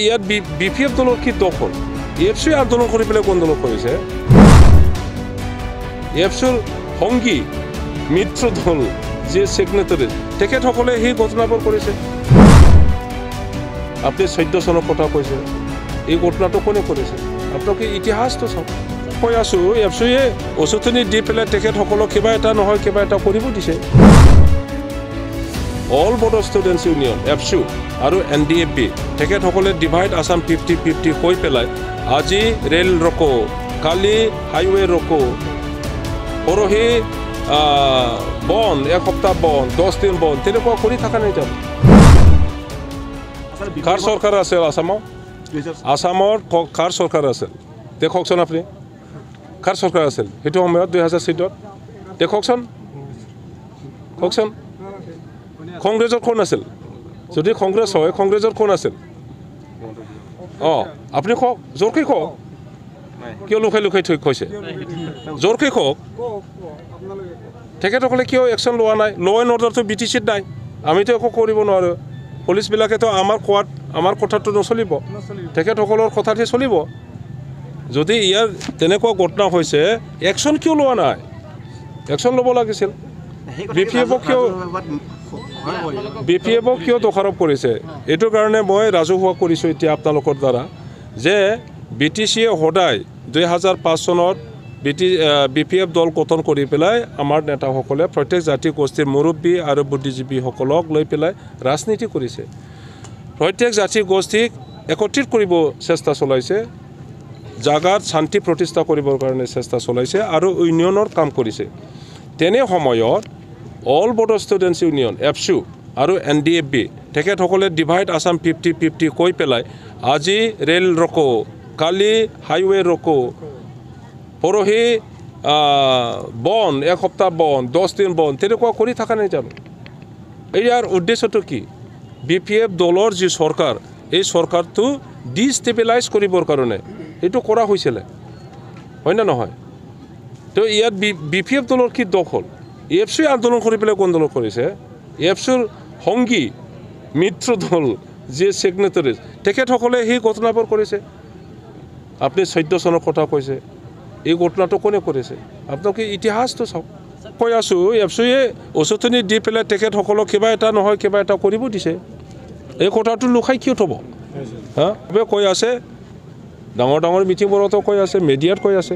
ইয়াত বিপিএফ দলৰ কি দখল এফচি আন্দোলন কৰি পেলাই আন্দোলন কৰিছে এফচিৰ সংগী মিত্ৰ দল যে সেক্ৰেটাৰী তেখেতসকলে সেই ঘটনাবোৰ কৰিছে আপুনি 14 চনৰ কথা কৈছে এই ঘটনাটো কোনে কৰিছে আপোনালোকে ইতিহাসটো চাওক কৈ আছো এফচিয়ে অচুতনি দি পেলাই তেখেতসকলক কিবা এটা নহয় কিবা এটা কৰিব দিছে অল বড়ো ষ্টুডেণ্টছ ইউনিয়ন এফচি আৰু এনডিএফবি তেখেতসকলে ডিভাইড আসাম 50-50 হৈ পেলাই আজি ৰেল ৰকো কালি হাইৱে ৰকো পৰহি বন এক সপ্তাহ বন 10 দিন বন তেনেকুৱা কৰি থকা নাই যাব কাৰ চৰকাৰ আছে আসামৰ কাৰ চৰকাৰ আছে দেখকচোন আপুনি কাৰ চৰকাৰ আছিল সেইটো সময়ত 2014 দেখকচোন কওকচোন কংগ্ৰেছৰ কোন আছিল যদি কংগ্ৰেছ হয় কংগ্ৰেছৰ কোন আছিল আপুনি কওক জোৰকৈ কওক কিয় লুকাই লুকাই থৈ কৈছে জোৰকৈ কওক তেখেতসকলে কিয় একশ্যন লোৱা নাই ল এণ্ড অৰ্ডাৰটো BTCত নাই আমিতো একো কৰিব নোৱাৰোঁ পুলিচবিলাকেতো আমাৰ কথাটো নচলিব তেখেতসকলৰ কথাতে চলিব যদি ইয়াৰ তেনেকুৱা ঘটনা হৈছে একশ্যন কিয় লোৱা নাই একশ্যন ল'ব লাগিছিল বিপিএফক কিয় দোষাৰোপ কৰিছে এইটোৰ কাৰণে মই ৰাজহুৱা কৰিছোঁ এতিয়া আপোনালোকৰ দ্বাৰা যে BTCয়ে সদায় 2005 চনত বিপিএফ দল গঠন কৰি পেলাই আমাৰ নেতাসকলে প্ৰত্যেক জাতি গোষ্ঠীৰ মুৰব্বী আৰু বুদ্ধিজীৱীসকলক লৈ পেলাই ৰাজনীতি কৰিছে প্ৰত্যেক জাতি গোষ্ঠীক একত্ৰিত কৰিব চেষ্টা চলাইছে জাগাত শান্তি প্ৰতিষ্ঠা কৰিবৰ কাৰণে চেষ্টা চলাইছে আৰু ইউনিয়নৰ কাম কৰিছে তেনে সময়ত অল বড়ো ষ্টুডেণ্টছ ইউনিয়ন এফচি আৰু এনডিএফবি তেখেতসকলে ডিভাইড আসাম 50-50 কৈ পেলাই আজি ৰেল ৰকো কালি হাইৱে ৰকো পৰহি বন এক সপ্তাহ বন 10 দিন বন তেনেকুৱা কৰি থকা নাই জানো ইয়াৰ উদ্দেশ্যটো কি বিপিএফ দলৰ যি চৰকাৰ এই চৰকাৰটো ডিষ্টেবিলাইজ কৰিবৰ কাৰণে এইটো কৰা হৈছিলে হয় না নহয় তো ইয়াত বিপিএফ দলৰ কি দখল এফচি আন্দোলন কৰি পেলাই আন্দোলন কৰিছে এফচিৰ সংগী মিত্ৰ দল যে সেক্ৰেটাৰী তেখেতসকলে সেই ঘটনাবোৰ কৰিছে আপুনি 14 চনৰ কথা কৈছে এই ঘটনাটো কোনে কৰিছে আপোনালোকে ইতিহাসটো চাওক কৈ আছো এফচিয়ে অচুতনি দি পেলাই তেখেতসকলক কিবা এটা নহয় কিবা এটা কৰিব দিছে এই কথাটো লুকাই কিয় থ'ব কৈ আছে ডাঙৰ ডাঙৰ মিটিংবোৰতো কৈ আছে মিডিয়াত কৈ আছে